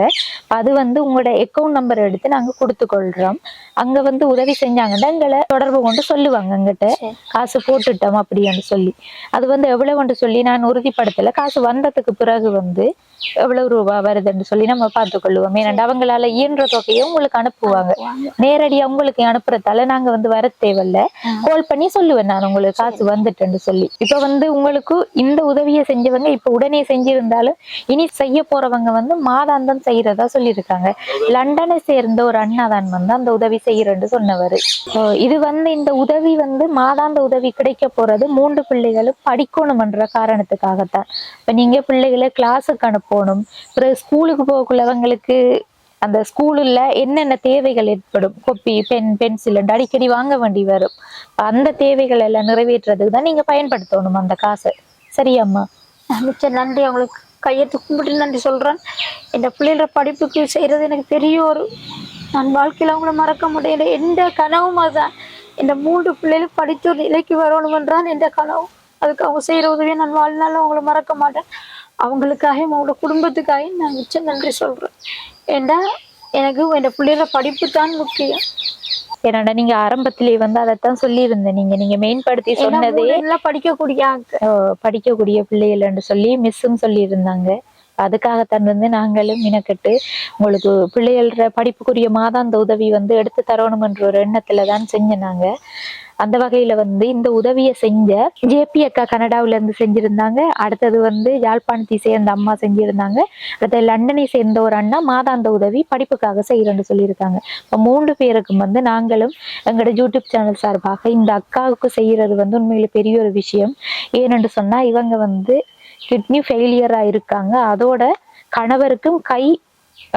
அது வந்து உங்களோட அக்கௌண்ட் நம்பர் எடுத்து நாங்க கொடுத்து கொள்றோம். அங்க வந்து உதவி செஞ்சாங்கன்னா எங்களை தொடர்பு கொண்டு சொல்லுவாங்க எங்கிட்ட காசு போட்டுட்டோம் அப்படின்னு சொல்லி. அது வந்து எவ்வளவுன்னு சொல்லி நான் உறுதிப்படுத்தல. காசு வந்ததுக்கு பிறகு வந்து எவ்வளவு ரூபாய் வருதுன்னு சொல்லி நம்ம பார்த்துக்கொள்ளுவோம். ஏன்னா அவங்களால இயன்ற தொகையை உங்களுக்கு அனுப்புவாங்க. நேரடியா உங்களுக்கு அனுப்புறதால நாங்க வந்து வர தேவையில்ல. கால் பண்ணி சொல்லுவேன் நான் உங்களுக்கு காசு வந்துட்டுன்னு சொல்லி. இப்ப வந்து உங்களுக்கு இந்த உதவியை செஞ்சவங்க இப்ப உடனே செஞ்சிருந்தாலும் இனி செய்ய போறவங்க வந்து மாதாந்தம் செய்யறதா சொல்லியிருக்காங்க. லண்டனை சேர்ந்த ஒரு அண்ணா தான் வந்து அந்த உதவி செய்யறேன்னு சொன்னவர். இது வந்து இந்த உதவி வந்து மாதாந்த உதவி கிடைக்க போறது 3 பிள்ளைகளும் படிக்கணும்ன்ற காரணத்துக்காகத்தான். இப்ப நீங்க பிள்ளைகளை கிளாஸுக்கு அனுப்பணும், பிறகு ஸ்கூலுக்கு போகக்குள்ளவங்களுக்கு அந்த ஸ்கூலுல என்னென்ன தேவைகள் ஏற்படும், கொப்பி, பென், பென்சில் அடிக்கடி வாங்க வேண்டி வரும். அந்த தேவைகள் எல்லாம் நிறைவேற்றுறதுக்கு தான் நீங்க பயன்படுத்தணும் அந்த காசை. சரியாம்மா? மிச்சம் நன்றி. அவங்களுக்கு கையெழுத்து கும்பிட்டு நன்றி சொல்றேன். இந்த பிள்ளைகள படிப்புக்கு செய்யறது எனக்கு பெரிய ஒரு, நான் வாழ்க்கையில அவங்கள மறக்க முடியல. எந்த கனவும் அதுதான். இந்த 3 பிள்ளைகளும் படித்து ஒரு நிலைக்கு வரணும் என்றான் எந்த கனவும். அதுக்கு அவங்க செய்யற உதவியை நான் வாழ்நாள் அவங்கள மறக்க மாட்டேன். அவங்களுக்காக அவங்களோட குடும்பத்துக்காக நான் மிச்சம் நன்றி சொல்றேன். ஏண்டா எனக்கு என் பிள்ளைகள படிப்பு தான் முக்கியம். ஏன்னாடா நீங்க ஆரம்பத்திலேயே வந்து அதைத்தான் சொல்லியிருந்தேன். நீங்க மெயின்படுத்தி சொன்னதே எல்லாம் படிக்கக்கூடிய படிக்கக்கூடிய பிள்ளைகள் சொல்லி மிஸ்ஸும் சொல்லி இருந்தாங்க. அதுக்காகத்தான் வந்து நாங்களும் மினக்கட்டு உங்களுக்கு பிள்ளைகள படிப்புக்குரிய மாதாந்த உதவி வந்து எடுத்து தரணும் என்ற ஒரு எண்ணத்துலதான் செஞ்சனாங்க. அந்த வகையில வந்து இந்த உதவியை செஞ்ச ஜேபி அக்கா கனடாவில இருந்து செஞ்சிருந்தாங்க. அடுத்தது வந்து யாழ்ப்பாணத்தை சேர்ந்த அம்மா செஞ்சிருந்தாங்க. அடுத்த லண்டனை சேர்ந்த ஒரு அண்ணா மாதாந்த உதவி படிப்புக்காக செய்யறேன்னு சொல்லியிருக்காங்க. இப்போ 3 பேருக்கும் வந்து நாங்களும் எங்களோட யூடியூப் சேனல் சார்பாக இந்த அக்காவுக்கு செய்யறது வந்து உண்மையில பெரிய ஒரு விஷயம். ஏனென்று சொன்னா இவங்க வந்து கிட்னி ஃபெயிலியரா இருக்காங்க. அதோட கணவருக்கும் கை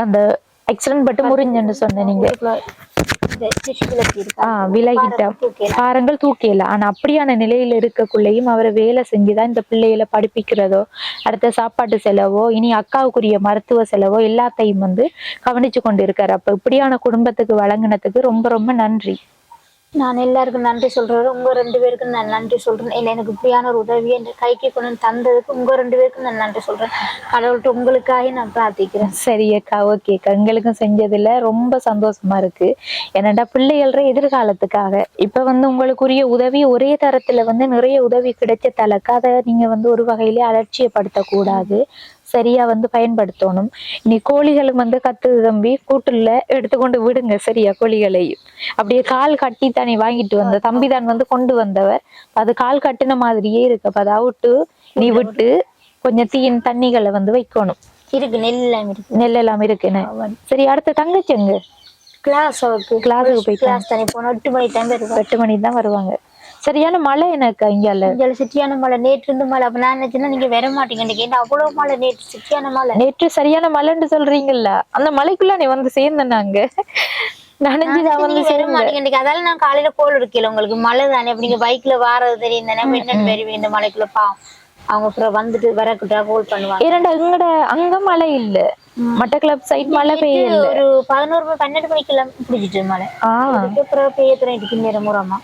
அந்த ஆக்சிடென்ட் பட்டு முறிஞ்சுன்னு சொன்ன நீங்க விலகிட்டோம், பாரங்கள் தூக்கியல. ஆனா அப்படியான நிலையில இருக்கக்குள்ளேயும் அவரை வேலை செஞ்சுதான் இந்த பிள்ளைகளை படிப்பிக்கிறதோ, அடுத்த சாப்பாட்டு செலவோ, இனி அக்காவுக்குரிய மருத்துவ செலவோ எல்லாத்தையும் வந்து கவனிச்சு கொண்டு இருக்காரு. அப்ப இப்படியான குடும்பத்துக்கு வழங்கினதுக்கு ரொம்ப ரொம்ப நன்றி. நான் எல்லாருக்கும் நன்றி சொல்றேன். உங்க 2 பேருக்கும் நான் நன்றி சொல்றேன். எனக்கு இப்படியான ஒரு உதவியை என் கைக்கு கொண்டு தந்ததுக்கு உங்க 2 பேருக்கும் நான் நன்றி சொல்றேன். கடவுள்கிட்ட உங்களுக்காக நான் பிரார்த்திக்கிறேன். சரி அக்கா, ஓகே அக்கா. எங்களுக்கும் செஞ்சதுல ரொம்ப சந்தோஷமா இருக்கு. என்னடா பிள்ளைகள எதிர்காலத்துக்காக இப்ப வந்து உங்களுக்குரிய உதவி ஒரே தரத்துல வந்து நிறைய உதவி கிடைச்ச தலக்கு அதை நீங்க வந்து ஒரு வகையிலே அலட்சியப்படுத்த கூடாது. சரியா வந்து பயன்படுத்தணும். இனி கோழிகளும் வந்து கத்துது தம்பி, கூட்டுல எடுத்துக்கொண்டு விடுங்க சரியா. கோழிகளையும் அப்படியே கால் கட்டி தானே வாங்கிட்டு வந்த தம்பி தான் வந்து கொண்டு வந்தவர். அது கால் கட்டின மாதிரியே இருக்கு. அப்ப அதை அவுட்டு நீ விட்டு கொஞ்சம் தண்ணிகளை வந்து வைக்கணும். இருக்கு நெல்லெல்லாம் இருக்குன்னு. சரி, அடுத்த தங்கச்சிங்க கிளாஸுக்கு போய் கிளாஸ் தனி போன 8 மணி டைம் 8 மணி தான் வருவாங்க. சரியான மழை எனக்கு இங்கால சிட்டியான மழை. நேற்று இருந்து மழை. அப்ப நான் நினைச்சேன்னா நீங்க வர மாட்டீங்க. அவ்வளவு மழை நேற்று, சிட்டியான மழை. நேற்று சரியான மழைன்னு சொல்றீங்கல்ல, அந்த மழைக்குள்ள நீ வந்து சேர்ந்தனாங்க நனைஞ்சுதான் வந்து வர மாட்டீங்க. அதால நான் காலையில கோல் இருக்கல. உங்களுக்கு மழை தானே, அப்படி நீங்க பைக்ல வாரது தெரியும் தானே, என்னன்னு வருவீங்க இந்த மழைக்குள்ள. பாவம் அவங்க அப்புறம் வந்துட்டு வரக்கிட்டா கோல் பண்ணுவாங்க. இரண்டா எங்கட அங்க மழை இல்ல, மட்டக்களப்பு சைட் மழை பெய்யல. ஒரு 11 மணிக்கெல்லாம் பிடிச்சிட்டு மழை. அப்புறம் பெய்ய துணைக்கு நேரம் மூலமா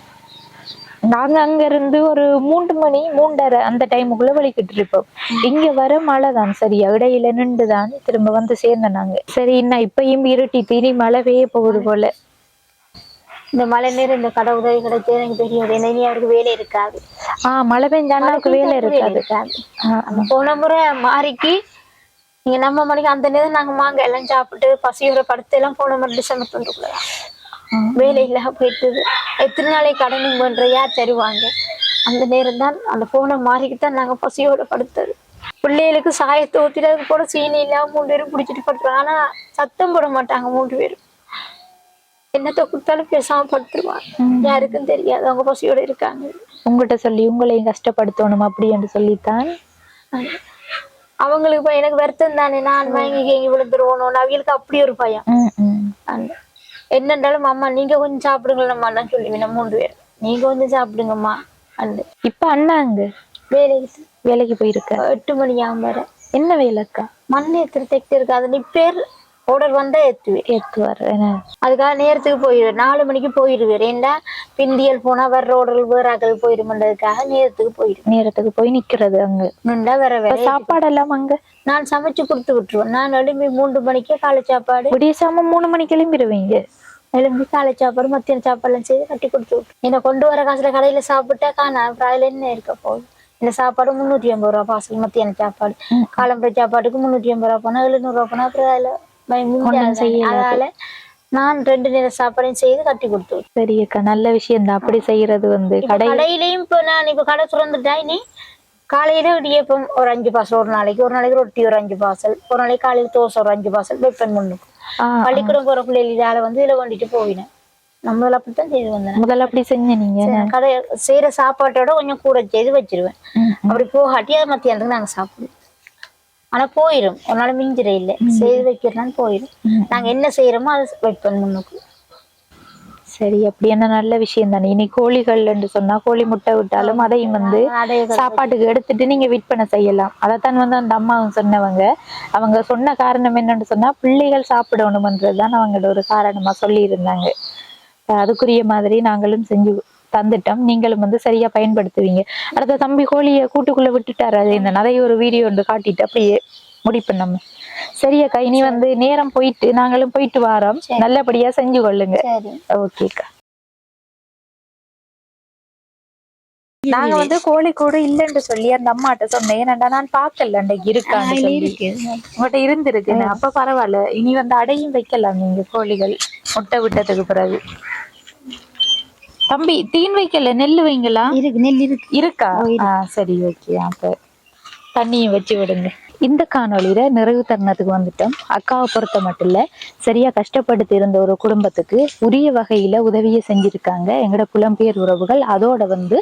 நாங்க அங்க இருந்து ஒரு 3 மணி 3:30 அந்த டைமுக்குள்ள வலிக்கிட்டு இருப்போம். இங்க வர மழை தான் சரியா, இடையில நின்றுதான் திரும்ப வந்து சேர்ந்த நாங்க. சரி, இன்னும் இப்பயும் இருட்டி தீனி மழை பெய்ய போகுது போல. இந்த மழை நேரம் இந்த கடை உதவி கிடைச்சது எனக்கு தெரியும். இனி அவருக்கு வேலை இருக்காது. மழை பெஞ்சா அண்ணாவுக்கு வேலை இருக்காது. போன முறை மாறிக்கு நீங்க நம்ம மணிக்கு அந்த நேரம் நாங்க மாங்க எல்லாம் சாப்பிட்டு பசியோட படுத்து எல்லாம் போன மாதிரி டிசம்பர் 20 வேலை இல்லாம போயிட்டுது. எத்தனை நாளை கடனும் பண்ற யார் தருவாங்க? அந்த நேரம் தான் அந்த போனை மாறிக்கிட்டான் நாங்க பசியோட படுத்தது. பிள்ளைகளுக்கு சாயத்தை ஊத்திட்டு போல சீனி இல்லாம 3 பேரும் பிடிச்சிட்டு படுத்துருவாங்க. ஆனா சத்தம் போட மாட்டாங்க 3 பேரும். என்னத்தை கொடுத்தாலும் பேசாம படுத்துருவாங்க. யாருக்கும் தெரியாது அவங்க பசியோட இருக்காங்க. உங்கள்கிட்ட சொல்லி உங்களையும் கஷ்டப்படுத்தணும் அப்படி என்று சொல்லித்தான் அவங்களுக்கு இப்ப எனக்கு வருத்தம் தானே. நான் வாங்கி விழுந்துருவோம். அவங்களுக்கு அப்படி ஒரு பயம். என்னன்றாலும் அம்மா நீங்க கொஞ்சம் சாப்பிடுங்களம்மா தான் சொல்லுவீங்க. 3 பேர் நீங்க கொஞ்சம் சாப்பிடுங்கம்மா. இப்ப அண்ணா அங்க வேலைக்கு போயிருக்க 8 மணி ஆகும் வர. என்ன வேலைக்கா? மண் ஏத்துறதுக்கு இருக்கு. அது நீ பேர் ஆர்டர் வந்தா ஏத்துவார். அதுக்காக நேரத்துக்கு போயிடுவார். 4 மணிக்கு போயிடுவார். ஏன்னா பிந்தியல் போனா வர்ற ஆர்டர் வேறாக்கள் போயிடுமன்றதுக்காக நேரத்துக்கு போய் நிக்கிறது அங்க நின்றா வேற சாப்பாடு எல்லாம் அங்க நான் சமைச்சு கொடுத்து விட்டுருவேன். நான் எழும்பி 3 மணிக்கே காலை சாப்பாடு, விடியசாம 3 மணிக்கு எழும்பிடுவீங்க. எழும்பி காலை சாப்பாடு மத்தியான சாப்பாடு எல்லாம் செய்து கட்டி கொடுத்து விட்டு என்னை கொண்டு வர காசுல கடையில சாப்பிட்டா காணா. அப்புறம் அதுல என்ன இருக்க போகுது? இந்த சாப்பாடு 350 ரூபா பாசல். மத்தியான சாப்பாடு காலம்பரை சாப்பாட்டுக்கு 350 ரூபா போனா 700 ரூபா போனா அப்புறம் அதுல அதனால நான் 2 நேர சாப்பாடையும் செய்து கட்டி கொடுத்து. சரியக்கா, நல்ல விஷயம் தான் அப்படி செய்யறது. வந்து கடையிலையும் இப்ப நான் இப்ப கடை திறந்துட்டா இனி காலையில இடியப்பம் ஒரு 5 பார்சல், ஒரு நாளைக்கு ரொட்டி ஒரு 5 பார்சல், ஒரு நாளைக்கு காலையில தோசை ஒரு 5 பார்சல் வைப்பேன். முன்னுக்கு பள்ளிக்கூடம் போற பிள்ளைகள் இதால வந்து இதுல வேண்டிட்டு போயினேன். நம்மள அப்படித்தான் செய்து வந்தேன். முதல்ல அப்படி செஞ்ச நீங்க கடை செய்யற சாப்பாட்டோட கொஞ்சம் கூட செய்து வச்சிருவேன். அப்படி போகாட்டி அது மத்தியானத்துக்கு நாங்க சாப்பிடுவோம். ஆனா போயிரும். ஒரு நாள் மிஞ்சிட இல்லை செய்து வைக்கிறனால போயிடும். நாங்க என்ன செய்யறோமோ அதை வைப்போம் முன்னுக்கு. சரி, அப்படி என்ன நல்ல விஷயம் தானே. இனி கோழிகள் என்று சொன்னா கோழி முட்டை விட்டாலும் அதையும் வந்து சாப்பாட்டுக்கு எடுத்துட்டு நீங்க விற்பனை செய்யலாம். அதைத்தான் வந்து அந்த அம்மாவும் சொன்னவங்க. அவங்க சொன்ன காரணம் என்னன்னு சொன்னா பிள்ளைகள் சாப்பிடணும்ன்றதுதான் அவங்களோட ஒரு காரணமா சொல்லி இருந்தாங்க. அதுக்குரிய மாதிரி நாங்களும் செஞ்சு தந்துட்டோம். நீங்களும் வந்து சரியா பயன்படுத்துவீங்க. அடுத்த தம்பி கோழியை கூட்டுக்குள்ள விட்டுட்டாரு. அது இந்த நிறைய ஒரு வீடியோ ஒன்று காட்டிட்டு அப்படியே முடிப்போம் நம்ம. சரியாக்கா, இனி வந்து நேரம் போயிட்டு நாங்களும் போயிட்டு வாரோம். நல்லபடியா செஞ்சு கொள்ளுங்க. ஓகேக்கா. நாங்க வந்து கோழி கூட இல்லைன்னு சொல்லி அந்த அம்மாட்ட சொன்னேன். ஏன்னாண்டா நான் பாக்கல அன்றைக்கு இருக்கான்னு சொல்லி. உங்கள்கிட்ட இருந்திருக்கு. அப்ப பரவாயில்ல. இனி வந்து அடையும் வைக்கலாம் நீங்க கோழிகள் முட்டை விட்டதுக்கு பிறகு. தம்பி தீன் வைக்கல, நெல்லு வைங்களா? நெல் இருக்கா? சரி, ஓகே. அப்ப தண்ணியும் வச்சு விடுங்க. இந்த காணொலியில நிறைவு தருணத்துக்கு வந்துட்டோம். அக்காவை பொறுத்த மட்டும் இல்ல, சரியா கஷ்டப்பட்டு இருந்த ஒரு குடும்பத்துக்கு உரிய வகையில உதவியை செஞ்சிருக்காங்க எங்களோட புலம்பெயர் உறவுகள். அதோட வந்து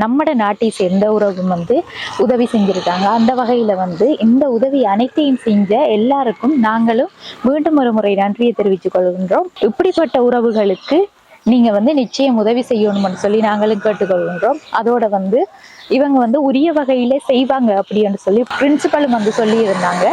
நம்மட நாட்டை சேர்ந்த உறவு வந்து உதவி செஞ்சிருக்காங்க. அந்த வகையில வந்து இந்த உதவி அனைத்தையும் செஞ்ச எல்லாருக்கும் நாங்களும் மீண்டும் ஒரு முறை நன்றியை தெரிவித்துக் கொள்கின்றோம். இப்படிப்பட்ட உறவுகளுக்கு நீங்க வந்து நிச்சயம் உதவி செய்யணும்னு சொல்லி நாங்களும் கேட்டுக்கொள்கின்றோம். அதோட வந்து இவங்க வந்து உரிய வகையில செய்வாங்க அப்படின்னு சொல்லி பிரின்சிபலும் வந்து சொல்லி இருந்தாங்க.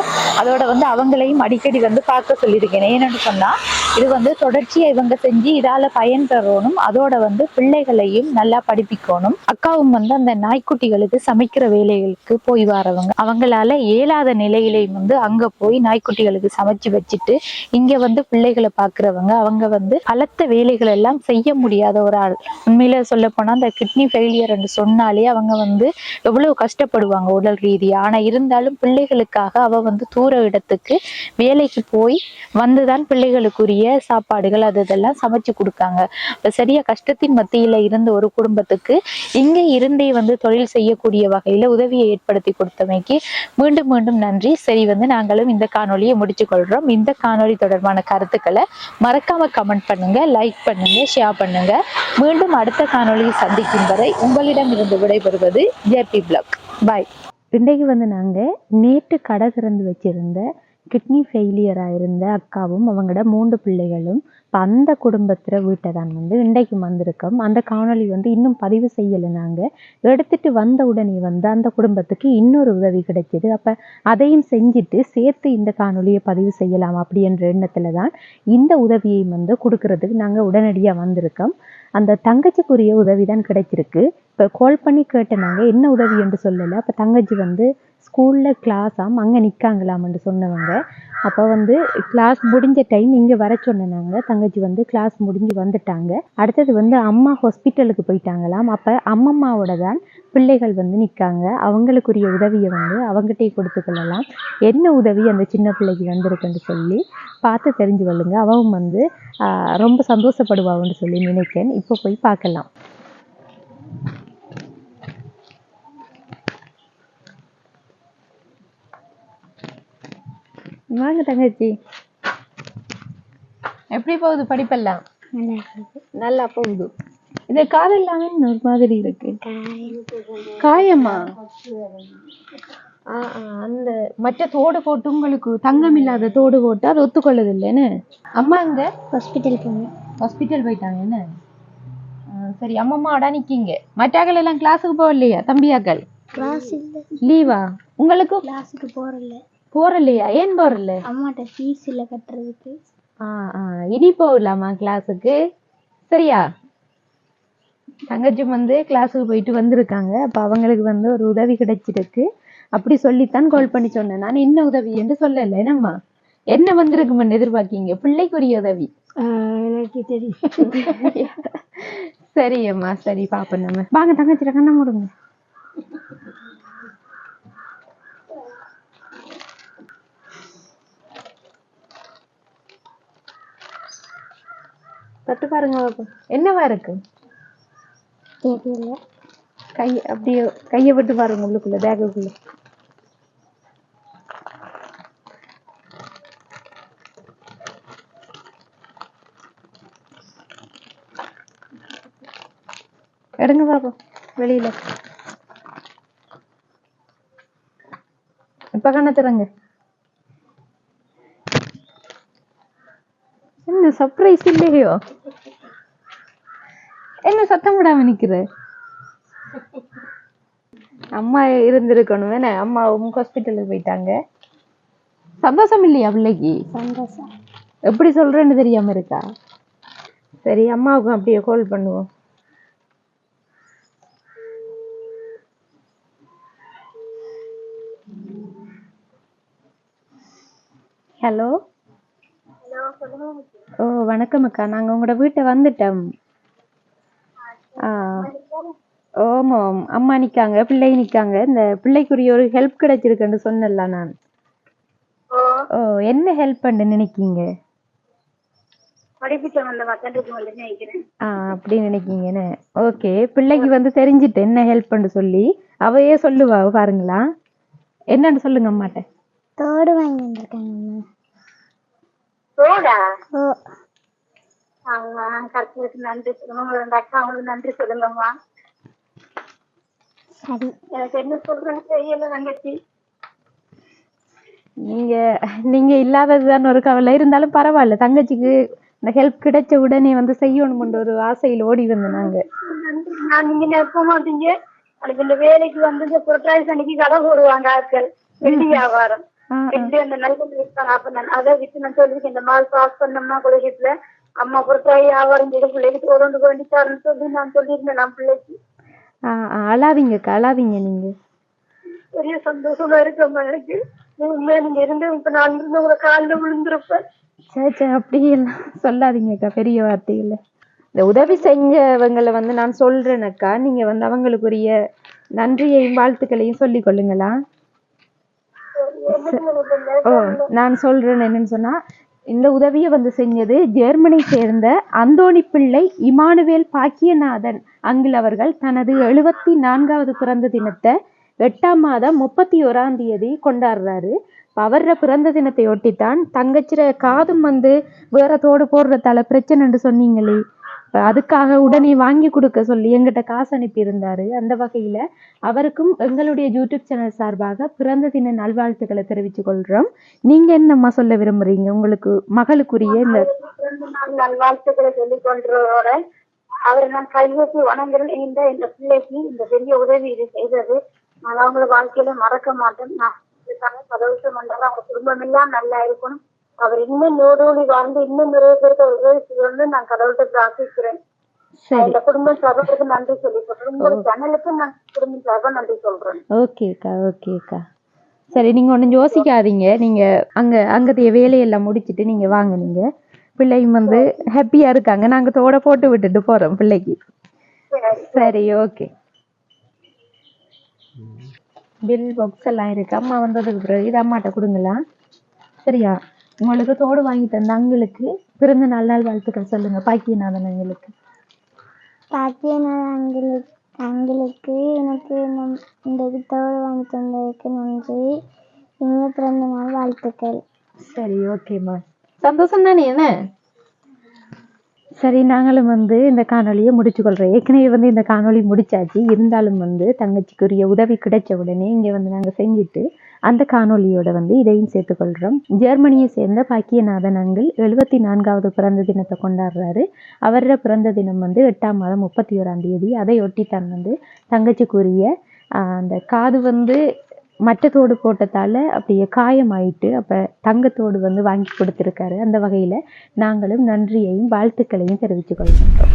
அதோட வந்து அவங்களையும் அடிக்கடி வந்து பார்க்க சொல்லியிருக்கேன். ஏன்னு சொன்னா இது வந்து தொடர்ச்சியா இவங்க செஞ்சு இதால பயன் பெறணும். அதோட வந்து பிள்ளைகளையும் நல்லா படிப்பிக்கணும். அக்காவும் வந்து அந்த நாய்க்குட்டிகளுக்கு சமைக்கிற வேலைகளுக்கு போய் வரவங்க. அவங்களால இயலாத நிலையிலையும் வந்து அங்க போய் நாய்க்குட்டிகளுக்கு சமைச்சு வச்சுட்டு இங்க வந்து பிள்ளைகளை பாக்குறவங்க. அவங்க வந்து பலத்த வேலைகள் எல்லாம் செய்ய முடியாத ஒரு ஆள். உண்மையில சொல்ல போனா அந்த கிட்னி ஃபெயிலியர் என்று சொன்னாலே அவங்க வந்து எவ்வளவு கஷ்டப்படுவாங்க உடல் ரீதியா. ஆனா இருந்தாலும் பிள்ளைகளுக்காக அவ வந்து தூர இடத்துக்கு வேலைக்கு போய் வந்துதான் பிள்ளைகளுக்குரிய சாப்பாடுகள் அதெல்லாம் சமைச்சு கொடுக்காங்க. சரியா கஷ்டத்தின் மத்தியில இருந்த ஒரு குடும்பத்துக்கு இங்க இருந்தே வந்து தொழில் செய்யக்கூடிய வகையில உதவியை ஏற்படுத்தி கொடுத்தமைக்கு மீண்டும் மீண்டும் நன்றி. சரி, வந்து நாங்களும் இந்த காணொலியை முடிச்சு கொள்றோம். இந்த காணொலி தொடர்பான கருத்துக்களை மறக்காம கமெண்ட் பண்ணுங்க, லைக் பண்ணுங்க, ஷேர் பண்ணுங்க. மீண்டும் அடுத்த காணொலியில் சந்திக்கும் வரை உங்களிடம் இருந்து விடைபெறுவது ஜேபி பிளாக். பாய். இன்றைக்கு வந்து நாங்கள் நேற்று கடை திறந்து வச்சிருந்த கிட்னி ஃபெயிலியராக இருந்த அக்காவும் அவங்களோட 3 பிள்ளைகளும் இப்போ அந்த குடும்பத்தில் வீட்டை தான் வந்து இன்றைக்கு வந்திருக்கோம். அந்த காணொலி வந்து இன்னும் பதிவு செய்யலை. நாங்கள் எடுத்துட்டு வந்த உடனே வந்து அந்த குடும்பத்துக்கு இன்னொரு உதவி கிடைச்சிது. அப்போ அதையும் செஞ்சுட்டு சேர்த்து இந்த காணொலியை பதிவு செய்யலாம் அப்படின்ற எண்ணத்தில் தான் இந்த உதவியை வந்து கொடுக்கறதுக்கு நாங்கள் உடனடியாக வந்திருக்கோம். அந்த தங்கச்சிக்குரிய உதவி தான் கிடைச்சிருக்கு. இப்போ கால் பண்ணி கேட்டனாங்க என்ன உதவி என்று சொல்லலை. அப்போ தங்கச்சி வந்து ஸ்கூலில் கிளாஸாம் அங்கே நிற்காங்களாம்னு சொன்னவங்க. அப்போ வந்து கிளாஸ் முடிஞ்ச டைம் இங்கே வர சொன்னாங்க. தங்கச்சி வந்து கிளாஸ் முடிஞ்சு வந்துட்டாங்க. அடுத்தது வந்து அம்மா ஹாஸ்பிட்டலுக்கு போயிட்டாங்களாம். அப்போ அம்மம்மாவோட தான் பிள்ளைகள் வந்து நிற்காங்க. அவங்களுக்குரிய உதவியை வந்து அவங்ககிட்டே கொடுத்து கொள்ளலாம். என்ன உதவி அந்த சின்ன பிள்ளைக்கு வந்திருக்குன்னு சொல்லி பார்த்து தெரிஞ்சு கொள்ளுங்க. அவன் வந்து ரொம்ப சந்தோஷப்படுவான்னு சொல்லி நினைக்கிறேன். இப்போ போய் பார்க்கலாம். வாங்க தங்கச்சி. எப்படி போகுது படிப்பெல்லாம்? நல்லா போகுது. இந்த காது எல்லாமே ஒரு மாதிரி இருக்கு. காயமா? அந்த மற்ற தோடு போட்டு உங்களுக்கு தங்கம் இல்லாத தோடு போட்டு அது ஒத்துக்கொள்ளது இல்லைன்னு அம்மா அங்க ஹாஸ்பிட்டல் போயிட்டாங்க. என்ன சரி, அம்மம்மாவோட நிக்கீங்க. மற்றாக்கள் எல்லாம் கிளாஸுக்கு போகலையா? தம்பியாக்கள் லீவா? உங்களுக்கு கிளாஸுக்கு போறலையா? ஏன் போறல? அம்மாட்ட ஃபீஸ் இல்ல கட்டுறதுக்கு. இனி போகலாமா கிளாஸுக்கு? சரியா? தங்கச்சி வந்து கிளாஸுக்கு போயிட்டு வந்திருக்காங்க. அப்ப அவங்களுக்கு வந்து ஒரு உதவி கிடைச்சிருக்கு. அப்படி சொல்லித்தான் கால் பண்ணி சொன்னேன். நான் என்ன உதவி என்று சொல்லல. என்னம்மா என்ன வந்திருக்குமென்னு எதிர்பார்க்கீங்க? பிள்ளைக்குரிய உதவி. எனக்கு தெரியும். சரி அம்மா, சரி பாப்போம். நம்ம வாங்க தங்கச்சிட கண்ண மூடுங்க. தொட்டு பாருங்க. என்னவா இருக்கு? கை அப்படியே கையை விட்டு பாருங்க உள்ளுக்குள்ள பேக்குக்குள்ள. எடுங்க பாப்போம் வெளியில. இப்ப கண்ண திறங்க. என்ன சர்ப்ரைஸ் இல்லையோ? என்ன சத்தம் விடாம நிக்கிற? அம்மா இருந்திருக்கணும். என்ன அம்மா ஹாஸ்பிட்டலுக்கு போயிட்டாங்க. சந்தோஷம் இல்லையா பிள்ளைக்கு? சந்தோஷம். எப்படி சொல்றேன்னு தெரியாம இருக்கா? சரி, அம்மாவுக்கும் அப்படியே கால் பண்ணுவோம். ஹலோ. ஓ வணக்கம் அக்கா, நாங்கள் உங்களோட வீட்டை வந்துட்டோம். ஆ ஓமாம், அம்மா நிற்காங்க, பிள்ளை நிற்காங்க. இந்த பிள்ளைக்குரிய ஒரு ஹெல்ப் கிடைச்சிருக்குன்னு சொன்னல நான். ஓ என்ன ஹெல்ப் பண்ண நினைக்கீங்க? அப்படி நினைக்கீங்கன்னு. ஓகே, பிள்ளைக்கு வந்து தெரிஞ்சிட்டு என்ன ஹெல்ப் பண்ண சொல்லி அவையே சொல்லுவா பாருங்களா. என்னன்னு சொல்லுங்க அம்மாட்ட. தோடு வாங்கி வந்திருக்காங்க. நன்றி சொல்லுங்க. அக்கா அவங்களுக்கு நன்றி சொல்லுங்கம்மா. சரி, எனக்கு என்ன சொல்றேன்னு தெரியல தங்கச்சி. நீங்க இல்லாததுதான் ஒரு கவலை, இருந்தாலும் பரவாயில்ல. தங்கச்சிக்கு இந்த ஹெல்ப் கிடைச்ச உடனே வந்து செய்யணும்ன்ற ஒரு ஆசையில் ஓடி வந்தோம் நாங்க. நான் நீங்க நிற்க மாட்டீங்க. அதுக்கு இந்த வேலைக்கு வந்து இந்த புரட்டாசி அன்னைக்கு கடை போடுவாங்க ஆட்கள், வெள்ளி வியாபாரம். அந்த நல்ல அப்ப நான் அதை விட்டு நான் சொல்லிருக்கேன், இந்த மாதிரி பாஸ் பண்ணோம்னா குலகத்துல அம்மா புரட்டாசி வியாபாரம் செய்த பிள்ளைக்கு தொடர்ந்து வேண்டித்தாருன்னு சொல்லி நான் சொல்லியிருந்தேன். நான் பிள்ளைக்கு அழாதீங்கக்கா, அழாதீங்க. நீங்க பெரிய சந்தோஷமா இருக்கம்மா எனக்கு. நீங்க இருந்து இப்ப நான் இருந்து உங்க காலில் விழுந்திருப்பேன். சே அப்படியெல்லாம் சொல்லாதீங்கக்கா, பெரிய வார்த்தையில. இந்த உதவி செஞ்சவங்களை வந்து நான் சொல்றேனக்கா, நீங்க வந்து அவங்களுக்குரிய நன்றியையும் வாழ்த்துக்களையும் சொல்லிக் கொள்ளுங்களா. ஓ நான் சொல்றேன் என்னன்னு சொன்னா, இந்த உதவியை வந்து செஞ்சது ஜெர்மனி சேர்ந்த அந்தோணி பிள்ளை இமானுவேல் பாக்கியநாதன் அங்கிள் அவர்கள் தனது 74வது பிறந்த தினத்தை 8ஆம் மாதம் 31ஆம் தேதி கொண்டாடுறாரு. அவர பிறந்த தினத்தை ஒட்டித்தான் தங்கச்சிர காதும் வந்து வேற தோடு போடுறதால பிரச்சனைன்னு சொன்னீங்களே, அதுக்காக உடனே வாங்கி கொடுக்க சொல்லி எங்கிட்ட காசு அனுப்பி இருந்தாரு. அந்த வகையில அவருக்கும் எங்களுடைய யூடியூப் சேனல் சார்பாக பிறந்த தின நல்வாழ்த்துக்களை தெரிவித்துக் கொள்றோம். நீங்க என்னம்மா சொல்ல விரும்புறீங்க உங்களுக்கு மகளுக்குரிய இந்த நல்வாழ்த்துக்களை சொல்லிக் கொள்றதோட அவரை நான் கைவசி வணங்குறேன். இந்த பிள்ளைக்கு இந்த பெரிய உதவி இது செய்தது நான் அவங்கள வாழ்க்கையில மறக்க மாட்டேன். நான் சந்தோஷம் பண்றேன். அவங்க குடும்பம் எல்லாம் நல்லா இருக்கணும். அவர் இன்னும் நூறோடி வாழ்ந்து இன்னும் நிறைய பேருக்கு உதவி செய்யணும்னு நான் கடவுள்கிட்ட பிரார்த்திக்கிறேன். இந்த குடும்பம் சார்பாக நன்றி சொல்லி சொல்றேன். உங்களோட சேனலுக்கு நான் குடும்பம் சார்பாக நன்றி சொல்றேன். ஓகேக்கா, ஓகேக்கா. சரி, நீங்க ஒன்றும் யோசிக்காதீங்க. நீங்க அங்கத்தைய வேலையெல்லாம் முடிச்சுட்டு நீங்க வாங்க. நீங்க பிள்ளையும் வந்து ஹாப்பியா இருக்காங்க. நாங்க தோட போட்டு விட்டுட்டு போறோம் பிள்ளைக்கு. சரி, ஓகே. பில் பாக்ஸ் எல்லாம் இருக்கு. அம்மா வந்ததுக்கு பிறகு இது அம்மாட்ட கொடுங்களா. சரியா? உங்களுக்கு தோடு வாங்கி தந்த அங்களுக்கு பிறந்த நாள் வாழ்த்துக்கள் சொல்லுங்க. பாக்கியநாதன் அங்களுக்கு. பாக்கியநாதன் அங்களுக்கு எனக்கு இந்த தோடு வாங்கி தந்ததுக்கு நன்றி. இனிய பிறந்த நாள் வாழ்த்துக்கள். சரி, ஓகேம்மா. சந்தோஷம் தானே என்ன? சரி, நாங்களும் வந்து இந்த காணொலியை முடிச்சு கொள்றோம். ஏற்கனவே வந்து இந்த காணொலி முடிச்சாச்சு. இருந்தாலும் வந்து தங்கச்சிக்குரிய உதவி கிடைச்ச உடனே இங்கே வந்து நாங்கள் செஞ்சுட்டு அந்த காணொலியோட வந்து இதையும் சேர்த்துக்கொள்கிறோம். ஜெர்மனியை சேர்ந்த பாக்கியநாதன் அங்கிள் 74வது பிறந்த தினத்தை கொண்டாடுறாரு. அவரோட பிறந்த தினம் வந்து 8ஆம் மாதம் 31ஆம் தேதி. அதை ஒட்டித்தான் வந்து தங்கச்சிக்குரிய அந்த காது வந்து மற்ற தோடு போட்டதால அப்படியே காயமாயிட்டு, அப்போ தங்கத்தோடு வந்து வாங்கி கொடுத்துருக்காரு. அந்த வகையில் நாங்களும் நன்றியையும் வாழ்த்துக்களையும் தெரிவித்துக் கொள்கின்றோம்.